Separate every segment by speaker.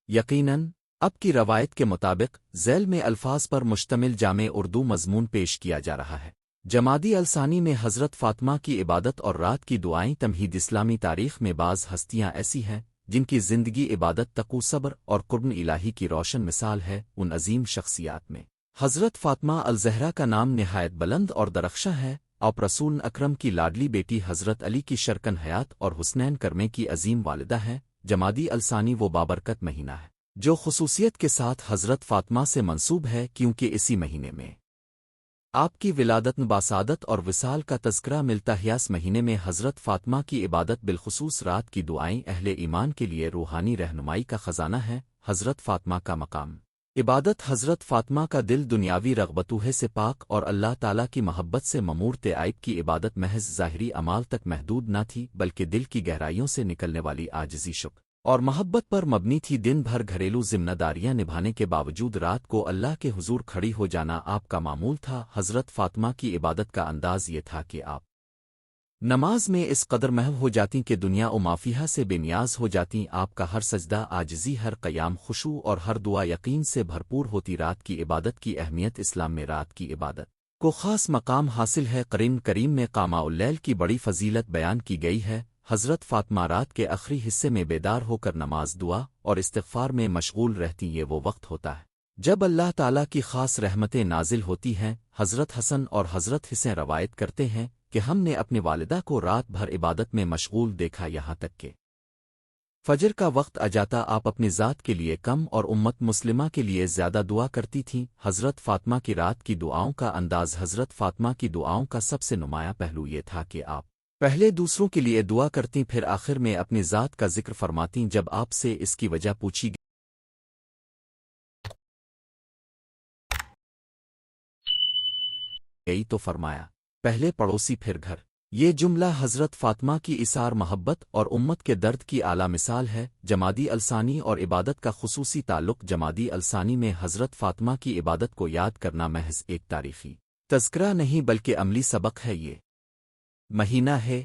Speaker 1: یقیناً اب کی روایت کے مطابق ذیل میں الفاظ پر مشتمل جامع اردو مضمون پیش کیا جا رہا ہے۔ جمادی الثانی میں حضرت فاطمہ کی عبادت اور رات کی دعائیں تمہید اسلامی تاریخ میں بعض ہستیاں ایسی ہیں جن کی زندگی عبادت تقو صبر اور قرب الہی کی روشن مثال ہے۔ ان عظیم شخصیات میں حضرت فاطمہ الزہرا کا نام نہایت بلند اور درخشاں ہے، اور رسول اکرم کی لاڈلی بیٹی حضرت علی کی شرکن حیات اور حسنین کرمے کی عظیم والدہ ہیں۔ جمادی الثانی وہ بابرکت مہینہ ہے جو خصوصیت کے ساتھ حضرت فاطمہ سے منسوب ہے، کیونکہ اسی مہینے میں آپ کی ولادت باسعادت اور وصال کا تذکرہ ملتا ہے۔ اس مہینے میں حضرت فاطمہ کی عبادت بالخصوص رات کی دعائیں اہل ایمان کے لیے روحانی رہنمائی کا خزانہ ہے۔ حضرت فاطمہ کا مقام عبادت حضرت فاطمہ کا دل دنیاوی رغبتوہ سے پاک اور اللہ تعالیٰ کی محبت سے ممور تھے۔ عائب کی عبادت محض ظاہری اعمال تک محدود نہ تھی، بلکہ دل کی گہرائیوں سے نکلنے والی عاجزی، شکر اور محبت پر مبنی تھی۔ دن بھر گھریلو ذمہ داریاں نبھانے کے باوجود رات کو اللہ کے حضور کھڑی ہو جانا آپ کا معمول تھا۔ حضرت فاطمہ کی عبادت کا انداز یہ تھا کہ آپ نماز میں اس قدر محو ہو جاتی کہ دنیا و مافیہ سے بے نیاز ہو جاتی۔ آپ کا ہر سجدہ عاجزی، ہر قیام خشوع اور ہر دعا یقین سے بھرپور ہوتی۔ رات کی عبادت کی اہمیت اسلام میں رات کی عبادت کو خاص مقام حاصل ہے۔ قرآن کریم میں قیام اللیل کی بڑی فضیلت بیان کی گئی ہے۔ حضرت فاطمہ رات کے آخری حصے میں بیدار ہو کر نماز، دعا اور استغفار میں مشغول رہتی۔ یہ وہ وقت ہوتا ہے جب اللہ تعالیٰ کی خاص رحمتیں نازل ہوتی ہیں۔ حضرت حسن اور حضرت حسین روایت کرتے ہیں کہ ہم نے اپنی والدہ کو رات بھر عبادت میں مشغول دیکھا، یہاں تک کہ فجر کا وقت آ جاتا آپ اپنی ذات کے لیے کم اور امت مسلمہ کے لیے زیادہ دعا کرتی تھیں۔ حضرت فاطمہ کی رات کی دعاؤں کا انداز حضرت فاطمہ کی دعاؤں کا سب سے نمایاں پہلو یہ تھا کہ آپ پہلے دوسروں کے لیے دعا کرتیں، پھر آخر میں اپنی ذات کا ذکر فرماتیں۔ جب آپ سے اس کی وجہ پوچھی گئی تو فرمایا، پہلے پڑوسی پھر گھر۔ یہ جملہ حضرت فاطمہ کی اثار محبت اور امت کے درد کی اعلیٰ مثال ہے۔ جمادی الثانی اور عبادت کا خصوصی تعلق جمادی الثانی میں حضرت فاطمہ کی عبادت کو یاد کرنا محض ایک تاریخی تذکرہ نہیں بلکہ عملی سبق ہے۔ یہ مہینہ ہے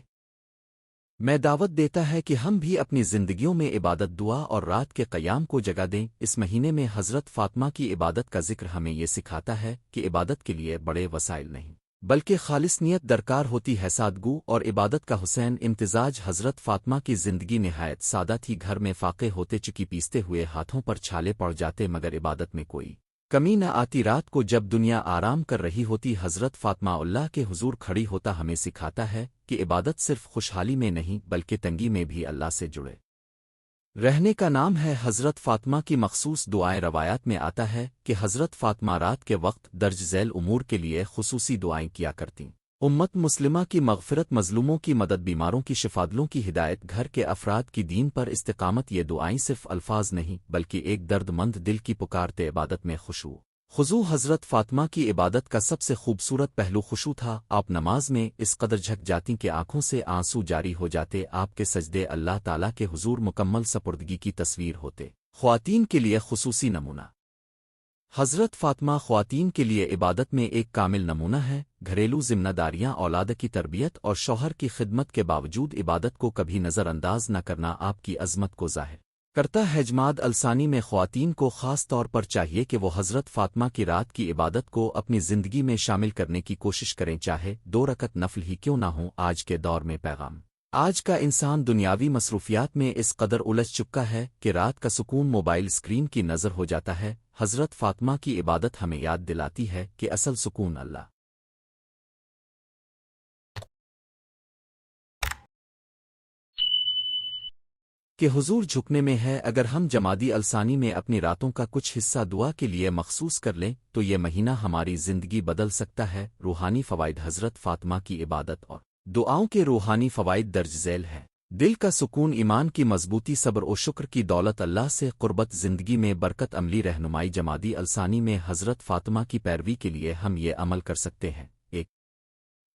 Speaker 1: میں دعوت دیتا ہے کہ ہم بھی اپنی زندگیوں میں عبادت، دعا اور رات کے قیام کو جگہ دیں۔ اس مہینے میں حضرت فاطمہ کی عبادت کا ذکر ہمیں یہ سکھاتا ہے کہ عبادت کے لیے بڑے وسائل نہیں بلکہ خالص نیت درکار ہوتی ہے۔ سادگو اور عبادت کا حسین امتزاج حضرت فاطمہ کی زندگی نہایت سادہ تھی۔ گھر میں فاقے ہوتے، چکی پیستے ہوئے ہاتھوں پر چھالے پڑ جاتے، مگر عبادت میں کوئی کمی نہ آتی۔ رات کو جب دنیا آرام کر رہی ہوتی، حضرت فاطمہ اللہ کے حضور کھڑی ہوتا ہمیں سکھاتا ہے کہ عبادت صرف خوشحالی میں نہیں بلکہ تنگی میں بھی اللہ سے جڑے رہنے کا نام ہے۔ حضرت فاطمہ کی مخصوص دعائیں روایات میں آتا ہے کہ حضرت فاطمہ رات کے وقت درج ذیل امور کے لیے خصوصی دعائیں کیا کرتیں: امت مسلمہ کی مغفرت، مظلوموں کی مدد، بیماروں کی شفادلوں کی ہدایت، گھر کے افراد کی دین پر استقامت۔ یہ دعائیں صرف الفاظ نہیں بلکہ ایک درد مند دل کی پکارتے عبادت میں خضوع۔ حضرت فاطمہ کی عبادت کا سب سے خوبصورت پہلو خشوع تھا۔ آپ نماز میں اس قدر جھک جاتی کہ آنکھوں سے آنسو جاری ہو جاتے۔ آپ کے سجدے اللہ تعالیٰ کے حضور مکمل سپردگی کی تصویر ہوتے۔ خواتین کے لیے خصوصی نمونہ حضرت فاطمہ خواتین کے لیے عبادت میں ایک کامل نمونہ ہے۔ گھریلو ذمہ داریاں، اولاد کی تربیت اور شوہر کی خدمت کے باوجود عبادت کو کبھی نظر انداز نہ کرنا آپ کی عظمت کو ظاہر کرتا ہے۔ جماد الثانی میں خواتین کو خاص طور پر چاہیے کہ وہ حضرت فاطمہ کی رات کی عبادت کو اپنی زندگی میں شامل کرنے کی کوشش کریں، چاہے 2 رکعت نفل ہی کیوں نہ ہوں۔ آج کے دور میں پیغام آج کا انسان دنیاوی مصروفیات میں اس قدر الجھ چکا ہے کہ رات کا سکون موبائل اسکرین کی نظر ہو جاتا ہے۔ حضرت فاطمہ کی عبادت ہمیں یاد دلاتی ہے کہ اصل سکون اللہ کہ حضور جھکنے میں ہے۔ اگر ہم جمادی الثانی میں اپنی راتوں کا کچھ حصہ دعا کے لیے مخصوص کر لیں تو یہ مہینہ ہماری زندگی بدل سکتا ہے۔ روحانی فوائد حضرت فاطمہ کی عبادت اور دعاؤں کے روحانی فوائد درج ذیل ہیں: دل کا سکون، ایمان کی مضبوطی، صبر و شکر کی دولت، اللہ سے قربت، زندگی میں برکت، عملی رہنمائی۔ جمادی الثانی میں حضرت فاطمہ کی پیروی کے لیے ہم یہ عمل کر سکتے ہیں: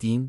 Speaker 1: 3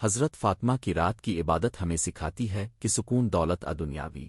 Speaker 1: حضرت فاطمہ کی رات کی عبادت ہمیں سکھاتی ہے کہ سکون دولت دنیاوی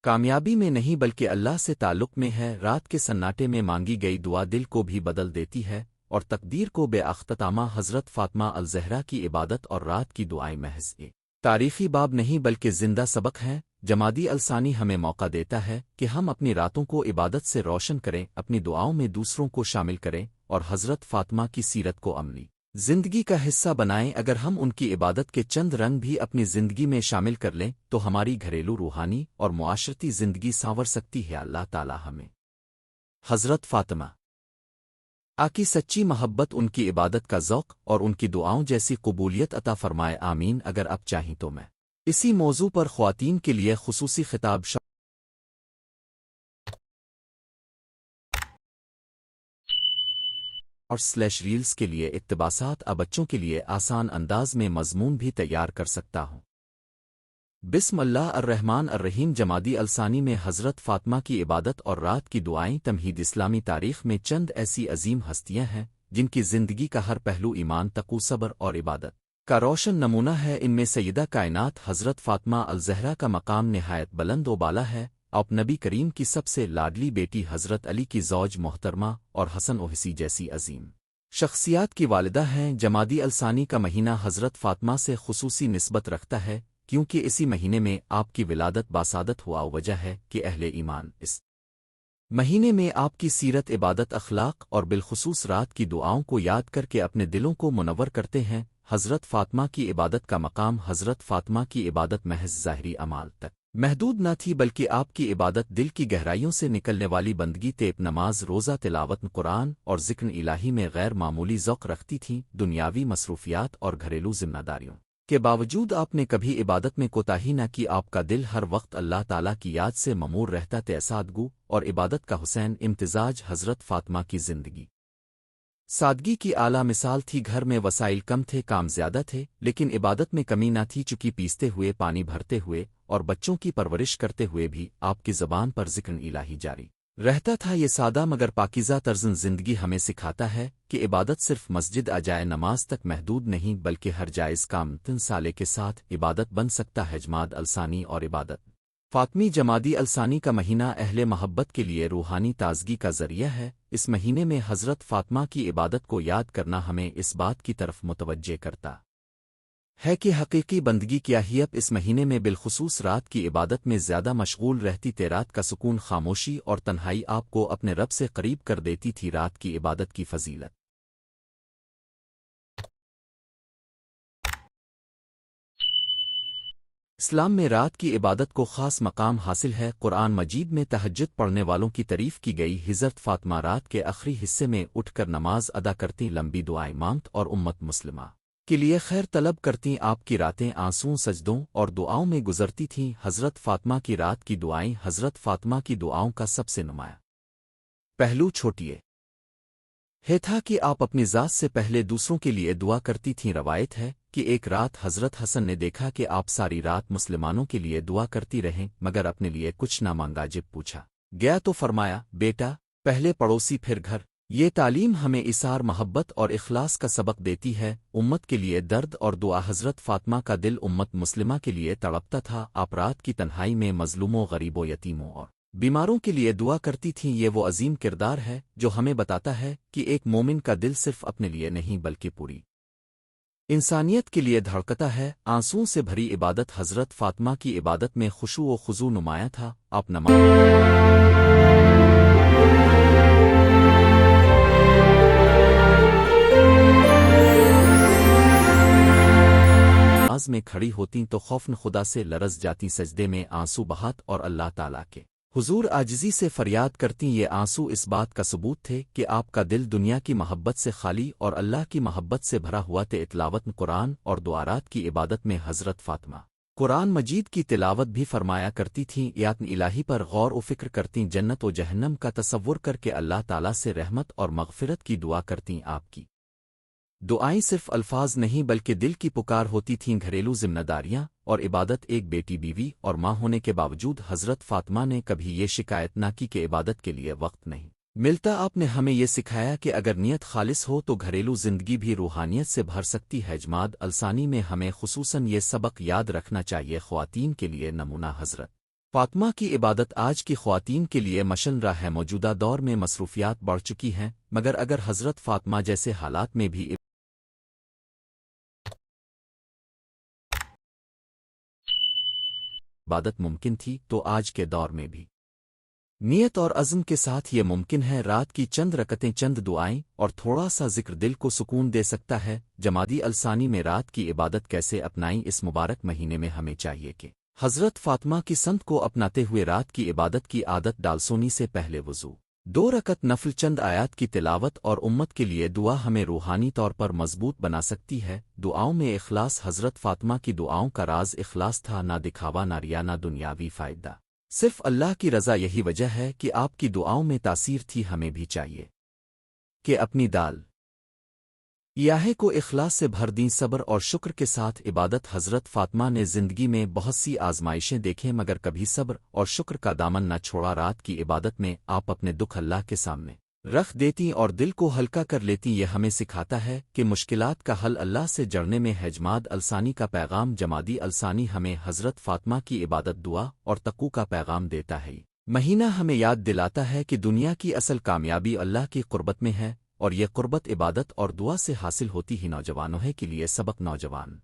Speaker 1: کامیابی میں نہیں بلکہ اللہ سے تعلق میں ہے۔ رات کے سناٹے میں مانگی گئی دعا دل کو بھی بدل دیتی ہے اور تقدیر کو بے اختتامہ۔ حضرت فاطمہ الزہرا کی عبادت اور رات کی دعائیں محض ایک تاریخی باب نہیں بلکہ زندہ سبق ہیں۔ جمادی الثانی ہمیں موقع دیتا ہے کہ ہم اپنی راتوں کو عبادت سے روشن کریں، اپنی دعاؤں میں دوسروں کو شامل کریں اور حضرت فاطمہ کی سیرت کو عملی زندگی کا حصہ بنائیں۔ اگر ہم ان کی عبادت کے چند رنگ بھی اپنی زندگی میں شامل کر لیں تو ہماری گھریلو، روحانی اور معاشرتی زندگی سانور سکتی ہے۔ اللہ تعالی ہمیں حضرت فاطمہ کی سچی محبت، ان کی عبادت کا ذوق اور ان کی دعاؤں جیسی قبولیت عطا فرمائے، آمین۔ اگر اب چاہیں تو میں اسی موضوع پر خواتین کے لیے خصوصی خطاب اور ریلز کے لیے اقتباسات بچوں کے لیے آسان انداز میں مضمون بھی تیار کر سکتا ہوں۔ بسم اللہ الرحمن الرحیم۔ جمادی الثانی میں حضرت فاطمہ کی عبادت اور رات کی دعائیں تمہید۔ اسلامی تاریخ میں چند ایسی عظیم ہستیاں ہیں جن کی زندگی کا ہر پہلو ایمان، تقوی، صبر اور عبادت کا روشن نمونہ ہے۔ ان میں سیدہ کائنات حضرت فاطمہ الزہرا کا مقام نہایت بلند و بالا ہے۔ آپ نبی کریم کی سب سے لاڈلی بیٹی حضرت علی کی زوج محترمہ اور حسن و حسی جیسی عظیم شخصیات کی والدہ ہیں۔ جمادی الثانی کا مہینہ حضرت فاطمہ سے خصوصی نسبت رکھتا ہے کیونکہ اسی مہینے میں آپ کی ولادت باسعادت ہوا۔ وجہ ہے کہ اہل ایمان اس مہینے میں آپ کی سیرت، عبادت، اخلاق اور بالخصوص رات کی دعاؤں کو یاد کر کے اپنے دلوں کو منور کرتے ہیں۔ حضرت فاطمہ کی عبادت کا مقام۔ حضرت فاطمہ کی عبادت محض ظاہری اعمال تک محدود نہ تھی بلکہ آپ کی عبادت دل کی گہرائیوں سے نکلنے والی بندگی تیپ، نماز، روزہ، تلاوت قرآن اور ذکر الہی میں غیر معمولی ذوق رکھتی تھیں۔ دنیاوی مصروفیات اور گھریلو ذمہ داریوں کے باوجود آپ نے کبھی عبادت میں کوتاہی نہ کی۔ آپ کا دل ہر وقت اللہ تعالیٰ کی یاد سے ممور رہتا تھا۔ سادگو اور عبادت کا حسین امتزاج حضرت فاطمہ کی زندگی سادگی کی اعلیٰ مثال تھی۔ گھر میں وسائل کم تھے، کام زیادہ تھے، لیکن عبادت میں کمی نہ تھی۔ چکی پیستے ہوئے، پانی بھرتے ہوئے اور بچوں کی پرورش کرتے ہوئے بھی آپ کی زبان پر ذکر الہی جاری رہتا تھا۔ یہ سادہ مگر پاکیزہ طرز زندگی ہمیں سکھاتا ہے کہ عبادت صرف مسجد جائے نماز تک محدود نہیں بلکہ ہر جائز کام 3 سالے کے ساتھ عبادت بن سکتا ہے۔ جماد الثانی اور عبادت فاطمی۔ جمادی الثانی کا مہینہ اہل محبت کے لیے روحانی تازگی کا ذریعہ ہے۔ اس مہینے میں حضرت فاطمہ کی عبادت کو یاد کرنا ہمیں اس بات کی طرف متوجہ کرتا ہے کہ حقیقی بندگی کیا ہی۔ اب اس مہینے میں بالخصوص رات کی عبادت میں زیادہ مشغول رہتی تھے۔ رات کا سکون، خاموشی اور تنہائی آپ کو اپنے رب سے قریب کر دیتی تھی۔ رات کی عبادت کی فضیلت۔ اسلام میں رات کی عبادت کو خاص مقام حاصل ہے۔ قرآن مجید میں تہجد پڑھنے والوں کی تعریف کی گئی۔ حضرت فاطمہ رات کے آخری حصے میں اٹھ کر نماز ادا کرتی، لمبی دعائیں مانگت اور امت مسلمہ کے لیے خیر طلب کرتیں۔ آپ کی راتیں آنسوؤں، سجدوں اور دعاؤں میں گزرتی تھیں۔ حضرت فاطمہ کی رات کی دعائیں۔ حضرت فاطمہ کی دعاؤں کا سب سے نمایاں پہلو چھوٹیے ہے تھا کہ آپ اپنی ذات سے پہلے دوسروں کے لیے دعا کرتی تھیں۔ روایت ہے کہ ایک رات حضرت حسن نے دیکھا کہ آپ ساری رات مسلمانوں کے لیے دعا کرتی رہیں مگر اپنے لیے کچھ نہ مانگا۔ جب پوچھا گیا تو فرمایا، بیٹا، پہلے پڑوسی پھر گھر۔ یہ تعلیم ہمیں اثار، محبت اور اخلاص کا سبق دیتی ہے۔ امت کے لیے درد اور دعا۔ حضرت فاطمہ کا دل امت مسلمہ کے لیے تڑپتا تھا۔ آپ رات کی تنہائی میں مظلوموں، غریبوں، یتیموں اور بیماروں کے لیے دعا کرتی تھیں۔ یہ وہ عظیم کردار ہے جو ہمیں بتاتا ہے کہ ایک مومن کا دل صرف اپنے لیے نہیں بلکہ پوری انسانیت کے لیے دھڑکتا ہے۔ آنسوؤں سے بھری عبادت۔ حضرت فاطمہ کی عبادت میں خشوع و خضوع نمایاں تھا۔ آپ نماز میں کھڑی ہوتیں تو خوفن خدا سے لرز جاتی، سجدے میں آنسو بہات اور اللہ تعالیٰ کے حضور عاجزی سے فریاد کرتیں۔ یہ آنسو اس بات کا ثبوت تھے کہ آپ کا دل دنیا کی محبت سے خالی اور اللہ کی محبت سے بھرا ہوا تھے۔ تلاوت قرآن اور دعارات کی عبادت میں حضرت فاطمہ قرآن مجید کی تلاوت بھی فرمایا کرتی تھیں۔ یاتن الہی پر غور و فکر کرتیں، جنت و جہنم کا تصور کر کے اللہ تعالیٰ سے رحمت اور مغفرت کی دعا کرتیں۔ آپ کی دعائیں صرف الفاظ نہیں بلکہ دل کی پکار ہوتی تھیں۔ گھریلو ذمہ داریاں اور عبادت۔ ایک بیٹی، بیوی اور ماں ہونے کے باوجود حضرت فاطمہ نے کبھی یہ شکایت نہ کی کہ عبادت کے لیے وقت نہیں ملتا آپ نے ہمیں یہ سکھایا کہ اگر نیت خالص ہو تو گھریلو زندگی بھی روحانیت سے بھر سکتی ہے۔ جماعت الثانی میں ہمیں خصوصاً یہ سبق یاد رکھنا چاہیے۔ خواتین کے لیے نمونہ حضرت فاطمہ کی عبادت آج کی خواتین کے لیے مشن راہ ہے۔ موجودہ دور میں مصروفیات بڑھ چکی ہیں، مگر اگر حضرت فاطمہ جیسے حالات میں بھی عبادت ممکن تھی تو آج کے دور میں بھی نیت اور عزم کے ساتھ یہ ممکن ہے۔ رات کی چند رکعتیں، چند دعائیں اور تھوڑا سا ذکر دل کو سکون دے سکتا ہے۔ جمادی الثانی میں رات کی عبادت کیسے اپنائیں؟ اس مبارک مہینے میں ہمیں چاہیے کہ حضرت فاطمہ کی سنت کو اپناتے ہوئے رات کی عبادت کی عادت ڈال۔ سونے سے پہلے وضو، 2 رکعت نفل، چند آیات کی تلاوت اور امت کے لیے دعا ہمیں روحانی طور پر مضبوط بنا سکتی ہے۔ دعاؤں میں اخلاص، حضرت فاطمہ کی دعاؤں کا راز اخلاص تھا، نہ دکھاوا، نہ ریا، نہ دنیاوی فائدہ، صرف اللہ کی رضا۔ یہی وجہ ہے کہ آپ کی دعاؤں میں تاثیر تھی۔ ہمیں بھی چاہیے کہ اپنی دال یاہے کو اخلاص سے بھر دیں، صبر اور شکر کے ساتھ عبادت۔ حضرت فاطمہ نے زندگی میں بہت سی آزمائشیں دیکھیں مگر کبھی صبر اور شکر کا دامن نہ چھوڑا۔ رات کی عبادت میں آپ اپنے دکھ اللہ کے سامنے رکھ دیتی اور دل کو ہلکا کر لیتی۔ یہ ہمیں سکھاتا ہے کہ مشکلات کا حل اللہ سے جڑنے میں ہے۔ جماد الثانی کا پیغام، جمادی الثانی ہمیں حضرت فاطمہ کی عبادت، دعا اور تقوی کا پیغام دیتا ہے۔ مہینہ ہمیں یاد دلاتا ہے کہ دنیا کی اصل کامیابی اللہ کی قربت میں ہے، اور یہ قربت عبادت اور دعا سے حاصل ہوتی ہی۔ نوجوانوں کے لیے سبق، نوجوان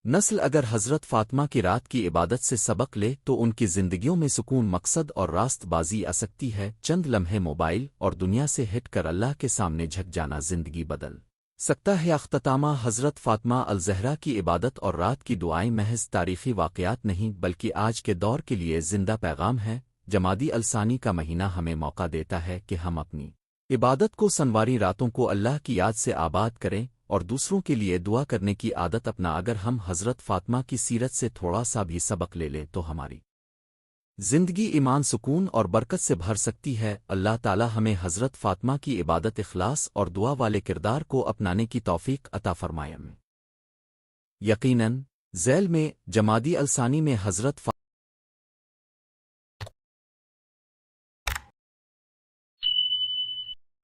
Speaker 1: نسل اگر حضرت فاطمہ کی رات کی عبادت سے سبق لے تو ان کی زندگیوں میں سکون، مقصد اور راست بازی آ سکتی ہے۔ چند لمحے موبائل اور دنیا سے ہٹ کر اللہ کے سامنے جھک جانا زندگی بدل سکتا ہے۔ اختتامہ، حضرت فاطمہ الزہرا کی عبادت اور رات کی دعائیں محض تاریخی واقعات نہیں بلکہ آج کے دور کے لیے زندہ پیغام ہے۔ جمادی الثانی کا مہینہ ہمیں موقع دیتا ہے کہ ہم اپنی عبادت کو، سنواری راتوں کو اللہ کی یاد سے آباد کریں اور دوسروں کے لیے دعا کرنے کی عادت اپنا۔ اگر ہم حضرت فاطمہ کی سیرت سے تھوڑا سا بھی سبق لے لیں تو ہماری زندگی ایمان، سکون اور برکت سے بھر سکتی ہے۔ اللہ تعالی ہمیں حضرت فاطمہ کی عبادت، اخلاص اور دعا والے کردار کو اپنانے کی توفیق عطا فرمائے۔ یقیناً ذیل میں جمادی الثانی میں حضرت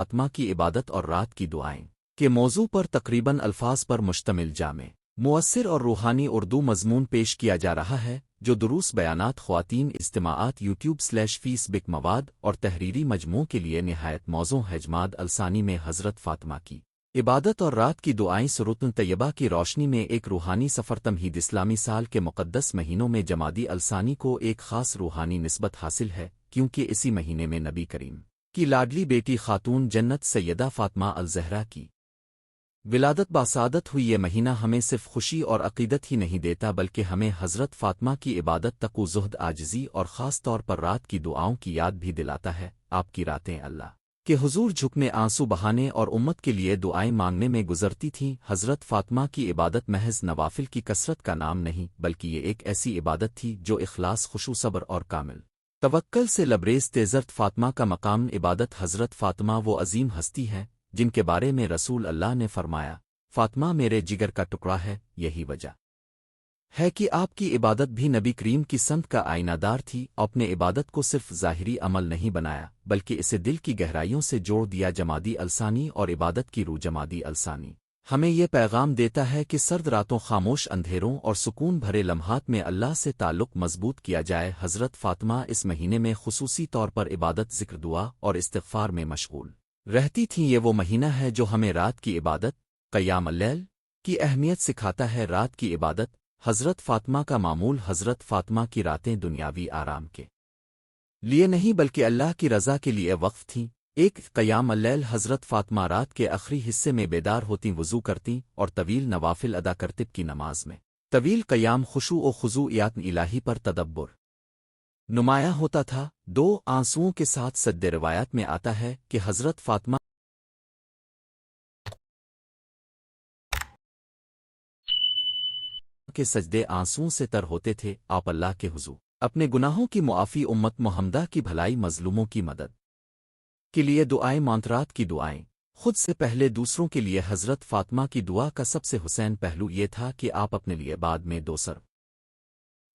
Speaker 1: فاطمہ کی عبادت اور رات کی دعائیں کے موضوع پر تقریباً الفاظ پر مشتمل جامع، مؤثر اور روحانی اردو مضمون پیش کیا جا رہا ہے، جو دروس، بیانات، خواتین، اجتماعات، YouTube/Facebook مواد اور تحریری مجموعوں کے لیے نہایت موزوں ہے۔ جماد الثانی میں حضرت فاطمہ کی عبادت اور رات کی دعائیں سورۃ طیبہ کی روشنی میں ایک روحانی سفر۔ تمہید، اسلامی سال کے مقدس مہینوں میں جمادی الثانی کو ایک خاص روحانی نسبت حاصل ہے، کیونکہ اسی مہینے میں نبی کریم کی لاڈلی بیٹی خاتون جنت سیدہ فاطمہ الزہرا کی ولادت باسعادت ہوئی۔ یہ مہینہ ہمیں صرف خوشی اور عقیدت ہی نہیں دیتا بلکہ ہمیں حضرت فاطمہ کی عبادت، تقوی، زہد، عاجزی اور خاص طور پر رات کی دعاؤں کی یاد بھی دلاتا ہے۔ آپ کی راتیں اللہ کے حضور جھکنے، آنسو بہانے اور امت کے لیے دعائیں مانگنے میں گزرتی تھیں۔ حضرت فاطمہ کی عبادت محض نوافل کی کثرت کا نام نہیں بلکہ یہ ایک ایسی عبادت تھی جو اخلاص، خشوع، صبر اور کامل توکل سے لبریز تھی۔ حضرت فاطمہ کا مقام عبادت، حضرت فاطمہ وہ عظیم ہستی ہے جن کے بارے میں رسول اللہ نے فرمایا، فاطمہ میرے جگر کا ٹکڑا ہے۔ یہی وجہ ہے کہ آپ کی عبادت بھی نبی کریم کی سنت کا آئینہ دار تھی۔ اپنے عبادت کو صرف ظاہری عمل نہیں بنایا بلکہ اسے دل کی گہرائیوں سے جوڑ دیا۔ جمادی الثانی اور عبادت کی روح، جمادی الثانی ہمیں یہ پیغام دیتا ہے کہ سرد راتوں، خاموش اندھیروں اور سکون بھرے لمحات میں اللہ سے تعلق مضبوط کیا جائے۔ حضرت فاطمہ اس مہینے میں خصوصی طور پر عبادت، ذکر، دعا اور استغفار میں مشغول رہتی تھیں۔ یہ وہ مہینہ ہے جو ہمیں رات کی عبادت، قیام اللیل کی اہمیت سکھاتا ہے۔ رات کی عبادت حضرت فاطمہ کا معمول، حضرت فاطمہ کی راتیں دنیاوی آرام کے لیے نہیں بلکہ اللہ کی رضا کے لیے وقف تھیں۔ ایک قیام اللیل، حضرت فاطمہ رات کے آخری حصے میں بیدار ہوتیں، وضو کرتیں اور طویل نوافل ادا کرتیں۔ کی نماز میں طویل قیام، خشوع و خضوع الہی پر تدبر نمایاں ہوتا تھا۔ 2 آنسوؤں کے ساتھ سجدے، روایات میں آتا ہے کہ حضرت فاطمہ کے سجدے آنسوؤں سے تر ہوتے تھے۔ آپ اللہ کے حضور اپنے گناہوں کی معافی، امت محمدہ کی بھلائی، مظلوموں کی مدد کے لیے دعائیں مانترات کی دعائیں، خود سے پہلے دوسروں کے لیے۔ حضرت فاطمہ کی دعا کا سب سے حسین پہلو یہ تھا کہ آپ اپنے لیے بعد میں دوسر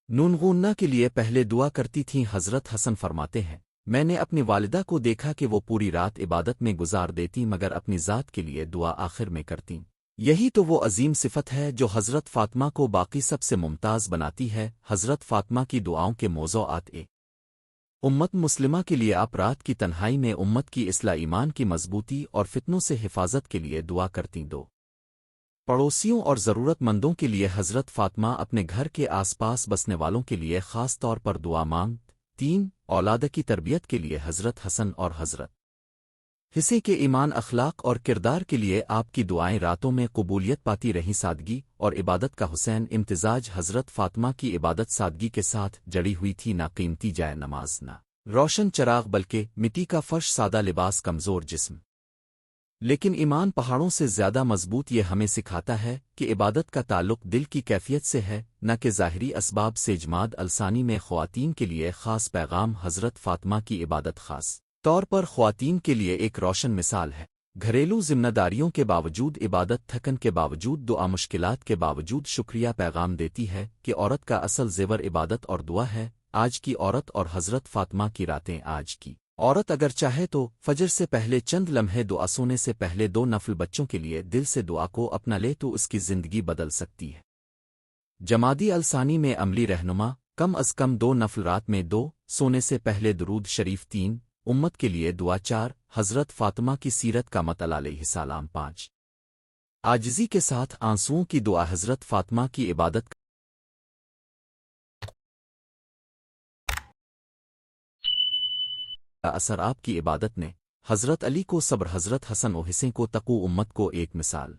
Speaker 1: نونغونہ کے لیے پہلے دعا کرتی تھیں۔ حضرت حسن فرماتے ہیں، میں نے اپنی والدہ کو دیکھا کہ وہ پوری رات عبادت میں گزار دیتی مگر اپنی ذات کے لیے دعا آخر میں کرتی۔ یہی تو وہ عظیم صفت ہے جو حضرت فاطمہ کو باقی سب سے ممتاز بناتی ہے۔ حضرت فاطمہ کی دعاؤں کے موضوعات امت مسلمہ کے لیے آپ رات کی تنہائی میں امت کی اصلاح، ایمان کی مضبوطی اور فتنوں سے حفاظت کے لیے دعا کرتی دو پڑوسیوں اور ضرورت مندوں کے لیے حضرت فاطمہ اپنے گھر کے آس پاس بسنے والوں کے لیے خاص طور پر دعا مانگ۔ 3 اولاد کی تربیت کے لیے حضرت حسن اور حضرت حسین کے ایمان، اخلاق اور کردار کے لیے آپ کی دعائیں راتوں میں قبولیت پاتی رہیں۔ سادگی اور عبادت کا حسین امتزاج حضرت فاطمہ کی عبادت سادگی کے ساتھ جڑی ہوئی تھی، نہ قیمتی جائے نماز، نہ روشن چراغ، بلکہ مٹی کا فرش، سادہ لباس، کمزور جسم لیکن ایمان پہاڑوں سے زیادہ مضبوط۔ یہ ہمیں سکھاتا ہے کہ عبادت کا تعلق دل کی کیفیت سے ہے، نہ کہ ظاہری اسباب سے۔ جماعت الثانی میں خواتین کے لیے خاص پیغام۔ حضرت فاطمہ کی عبادت خاص طور پر خواتین کے لیے ایک روشن مثال ہے۔ گھریلو ذمہ داریوں کے باوجود عبادت، تھکن کے باوجود دعا، مشکلات کے باوجود شکریہ، پیغام دیتی ہے کہ عورت کا اصل زیور عبادت اور دعا ہے۔ آج کی عورت اور حضرت فاطمہ کی راتیں۔ آج کی عورت اگر چاہے تو فجر سے پہلے چند لمحے دعا، سونے سے پہلے 2 نفل، بچوں کے لیے دل سے دعا کو اپنا لے تو اس کی زندگی بدل سکتی ہے۔ جمادی الثانی میں عملی رہنما، کم از کم 2 نفل رات میں 2، سونے سے پہلے درود شریف 3، امت کے لیے دعا 4، حضرت فاطمہ کی سیرت کا مطالعہ علیہ السلام 5، عاجزی کے ساتھ آنسوؤں کی دعا۔ حضرت فاطمہ کی عبادت کا اثر آپ کی عبادت نے حضرت علی کو صبر، حضرت حسن و حسین کو تقوی، امت کو ایک مثال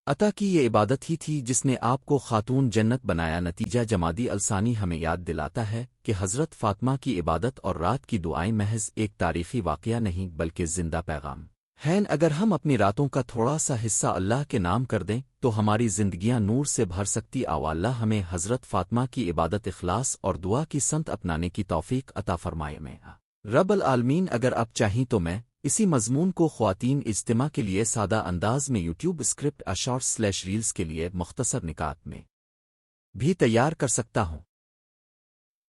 Speaker 1: عطا کی۔ یہ عبادت ہی تھی جس نے آپ کو خاتون جنت بنایا۔ نتیجہ جمادی الثانی ہمیں یاد دلاتا ہے کہ حضرت فاطمہ کی عبادت اور رات کی دعائیں محض ایک تاریخی واقعہ نہیں بلکہ زندہ پیغام ہیں۔ اگر ہم اپنی راتوں کا تھوڑا سا حصہ اللہ کے نام کر دیں تو ہماری زندگیاں نور سے بھر سکتی۔ اللہ ہمیں حضرت فاطمہ کی عبادت، اخلاص اور دعا کی سنت اپنانے کی توفیق عطا فرمائے میں رب العالمین۔ اگر آپ چاہیں تو میں اسی مضمون کو خواتین اجتماع کے لیے سادہ انداز میں یوٹیوب اسکرپٹ اشارٹس/ریلز کے لیے مختصر نکات میں بھی تیار کر سکتا ہوں۔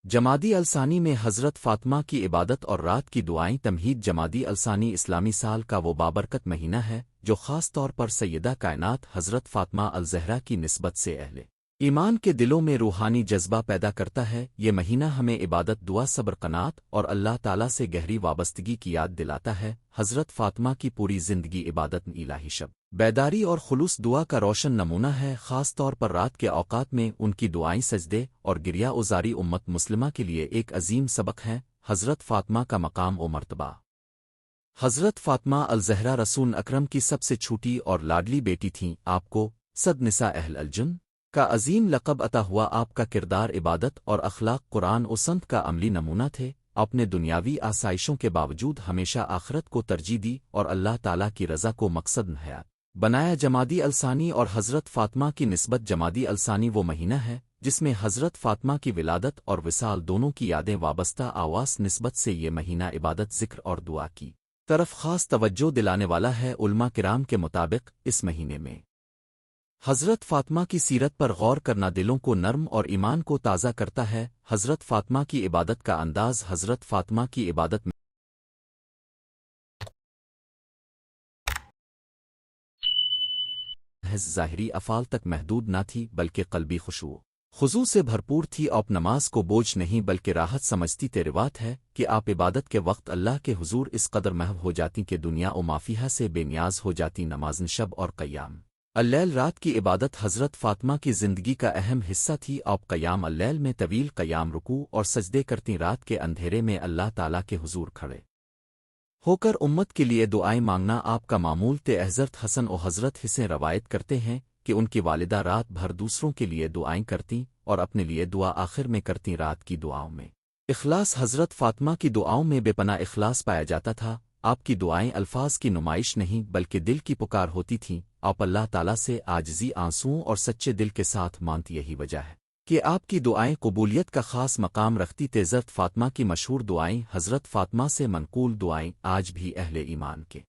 Speaker 1: جمادی الثانی میں حضرت فاطمہ کی عبادت اور رات کی دعائیں۔ تمہید۔ جمادی الثانی اسلامی سال کا وہ بابرکت مہینہ ہے جو خاص طور پر سیدہ کائنات حضرت فاطمہ الزہرا کی نسبت سے اہل ایمان کے دلوں میں روحانی جذبہ پیدا کرتا ہے۔ یہ مہینہ ہمیں عبادت، دعا، صبر، قناعت اور اللہ تعالیٰ سے گہری وابستگی کی یاد دلاتا ہے۔ حضرت فاطمہ کی پوری زندگی عبادت، الہی شب بیداری اور خلوص دعا کا روشن نمونہ ہے۔ خاص طور پر رات کے اوقات میں ان کی دعائیں، سجدے اور گریہ ازاری امت مسلمہ کے لیے ایک عظیم سبق ہیں۔ حضرت فاطمہ کا مقام و مرتبہ۔ حضرت فاطمہ الزہرا رسول اکرم کی سب سے چھوٹی اور لاڈلی بیٹی تھیں۔ آپ کو سد نساء اہل الجن کا عظیم لقب عطا ہوا۔ آپ کا کردار، عبادت اور اخلاق قرآن و سنت کا عملی نمونہ تھے۔ اپنے دنیاوی آسائشوں کے باوجود ہمیشہ آخرت کو ترجیح دی اور اللہ تعالیٰ کی رضا کو مقصد حیات بنایا۔ جمادی الثانی اور حضرت فاطمہ کی نسبت۔ جمادی الثانی وہ مہینہ ہے جس میں حضرت فاطمہ کی ولادت اور وصال دونوں کی یادیں وابستہ۔ آواز نسبت سے یہ مہینہ عبادت، ذکر اور دعا کی طرف خاص توجہ دلانے والا ہے۔ علماء کرام کے مطابق اس مہینے میں حضرت فاطمہ کی سیرت پر غور کرنا دلوں کو نرم اور ایمان کو تازہ کرتا ہے۔ حضرت فاطمہ کی عبادت کا انداز۔ حضرت فاطمہ کی عبادت میں محض ظاہری افعال تک محدود نہ تھی بلکہ قلبی خضوع سے بھرپور تھی۔ آپ نماز کو بوجھ نہیں بلکہ راحت سمجھتی تھے۔ روایت ہے کہ آپ عبادت کے وقت اللہ کے حضور اس قدر محو ہو جاتی کہ دنیا و مافیہا سے بے نیاز ہو جاتی۔ نمازن شب اور قیام اللیل، رات کی عبادت حضرت فاطمہ کی زندگی کا اہم حصہ تھی۔ آپ قیام اللیل میں طویل قیام، رکوع اور سجدے کرتی، رات کے اندھیرے میں اللہ تعالیٰ کے حضور کھڑے ہو کر امت کے لیے دعائیں مانگنا آپ کا معمول تھے۔ حضرت حسن و حضرت حسین روایت کرتے ہیں کہ ان کی والدہ رات بھر دوسروں کے لیے دعائیں کرتیں اور اپنے لیے دعا آخر میں کرتیں۔ رات کی دعاؤں میں اخلاص۔ حضرت فاطمہ کی دعاؤں میں بے پناہ اخلاص پایا جاتا تھا۔ آپ کی دعائیں الفاظ کی نمائش نہیں بلکہ دل کی پکار ہوتی تھیں۔ آپ اللہ تعالیٰ سے عاجزی، آنسوؤں اور سچے دل کے ساتھ مانتی۔ یہی وجہ ہے کہ آپ کی دعائیں قبولیت کا خاص مقام رکھتی تھے۔ حضرت فاطمہ کی مشہور دعائیں۔ حضرت فاطمہ سے منقول دعائیں آج بھی اہل ایمان کے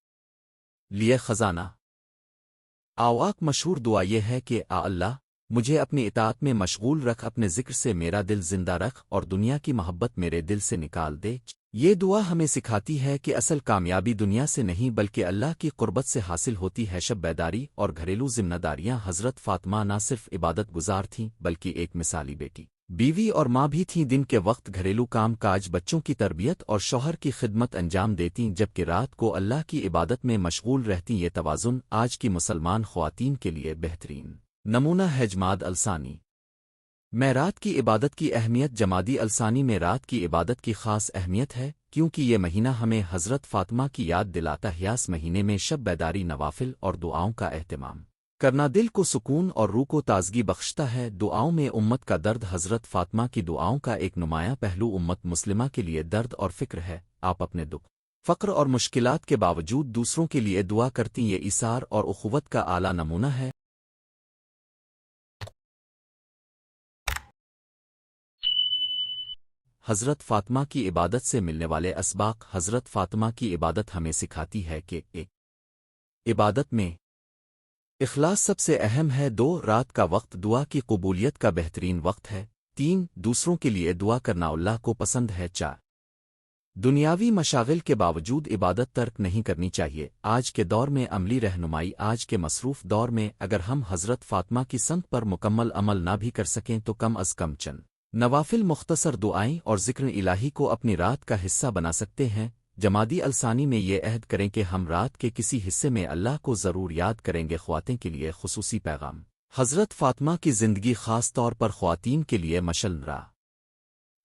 Speaker 1: لیے خزانہ آواق۔ مشہور دعا یہ ہے کہ اللہ مجھے اپنی اطاعت میں مشغول رکھ، اپنے ذکر سے میرا دل زندہ رکھ اور دنیا کی محبت میرے دل سے نکال دے۔ یہ دعا ہمیں سکھاتی ہے کہ اصل کامیابی دنیا سے نہیں بلکہ اللہ کی قربت سے حاصل ہوتی ہے۔ شب بیداری اور گھریلو ذمہ داریاں۔ حضرت فاطمہ نہ صرف عبادت گزار تھیں بلکہ ایک مثالی بیٹی، بیوی اور ماں بھی تھیں۔ دن کے وقت گھریلو کام کاج، بچوں کی تربیت اور شوہر کی خدمت انجام دیتیں، جبکہ رات کو اللہ کی عبادت میں مشغول رہتیں۔ یہ توازن آج کی مسلمان خواتین کے لیے بہترین نمونہ ہے۔ جمادی الثانی میں رات کی عبادت کی اہمیت۔ جمادی الثانی میں رات کی عبادت کی خاص اہمیت ہے کیونکہ یہ مہینہ ہمیں حضرت فاطمہ کی یاد دلاتا ہے۔ اس مہینے میں شب بیداری، نوافل اور دعاؤں کا اہتمام کرنا دل کو سکون اور روح کو تازگی بخشتا ہے۔ دعاؤں میں امت کا درد۔ حضرت فاطمہ کی دعاؤں کا ایک نمایاں پہلو امت مسلمہ کے لیے درد اور فکر ہے۔ آپ اپنے دکھ، فقر اور مشکلات کے باوجود دوسروں کے لیے دعا کرتی۔ یہ ایثار اور اخوت کا اعلیٰ نمونہ ہے۔ حضرت فاطمہ کی عبادت سے ملنے والے اسباق۔ حضرت فاطمہ کی عبادت ہمیں سکھاتی ہے کہ ایک عبادت میں اخلاص سب سے اہم ہے۔ 2 رات کا وقت دعا کی قبولیت کا بہترین وقت ہے۔ 3 دوسروں کے لیے دعا کرنا اللہ کو پسند ہے۔ 4 دنیاوی مشاغل کے باوجود عبادت ترک نہیں کرنی چاہیے۔ آج کے دور میں عملی رہنمائی۔ آج کے مصروف دور میں اگر ہم حضرت فاطمہ کی سنت پر مکمل عمل نہ بھی کر سکیں تو کم از کم چند نوافل، مختصر دعائیں اور ذکر الہی کو اپنی رات کا حصہ بنا سکتے ہیں۔ جمادی الثانی میں یہ عہد کریں کہ ہم رات کے کسی حصے میں اللہ کو ضرور یاد کریں گے۔ خواتین کے لیے خصوصی پیغام۔ حضرت فاطمہ کی زندگی خاص طور پر خواتین کے لیے مشعل راہ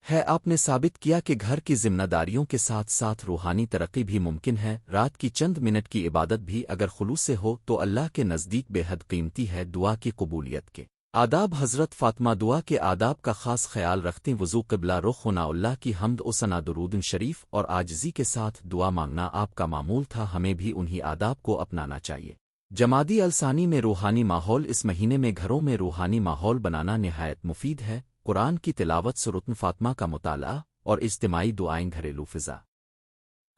Speaker 1: ہے۔ آپ نے ثابت کیا کہ گھر کی ذمہ داریوں کے ساتھ ساتھ روحانی ترقی بھی ممکن ہے۔ رات کی چند منٹ کی عبادت بھی اگر خلوص سے ہو تو اللہ کے نزدیک بے حد قیمتی ہے۔ دعا کی قبولیت کے آداب۔ حضرت فاطمہ دعا کے آداب کا خاص خیال رکھتیں۔ وضو، قبلہ رخ ہونا، اللہ کی حمد و ثنا، درود شریف اور عاجزی کے ساتھ دعا مانگنا آپ کا معمول تھا۔ ہمیں بھی انہی آداب کو اپنانا چاہیے۔ جمادی الثانی میں روحانی ماحول۔ اس مہینے میں گھروں میں روحانی ماحول بنانا نہایت مفید ہے۔ قرآن کی تلاوت، سورۃ فاطمہ کا مطالعہ اور اجتماعی دعائیں گھریلو فضا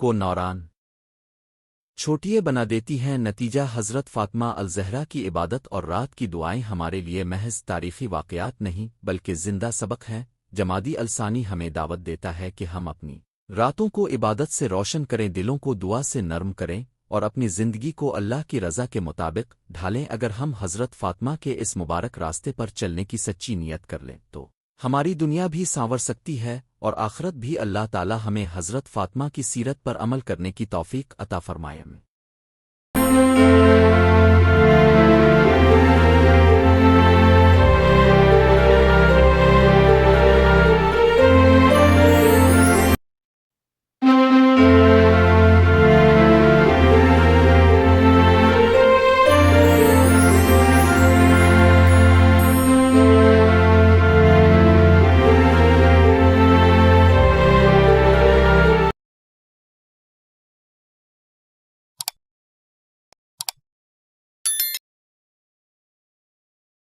Speaker 1: کو نوران چھوٹیے بنا دیتی ہیں۔ نتیجہ حضرت فاطمہ الزہرا کی عبادت اور رات کی دعائیں ہمارے لیے محض تاریخی واقعات نہیں بلکہ زندہ سبق ہیں۔ جمادی الثانی ہمیں دعوت دیتا ہے کہ ہم اپنی راتوں کو عبادت سے روشن کریں، دلوں کو دعا سے نرم کریں اور اپنی زندگی کو اللہ کی رضا کے مطابق ڈھالیں۔ اگر ہم حضرت فاطمہ کے اس مبارک راستے پر چلنے کی سچی نیت کر لیں تو ہماری دنیا بھی سانور سکتی ہے اور آخرت بھی۔ اللہ تعالی ہمیں حضرت فاطمہ کی سیرت پر عمل کرنے کی توفیق عطا فرمائے۔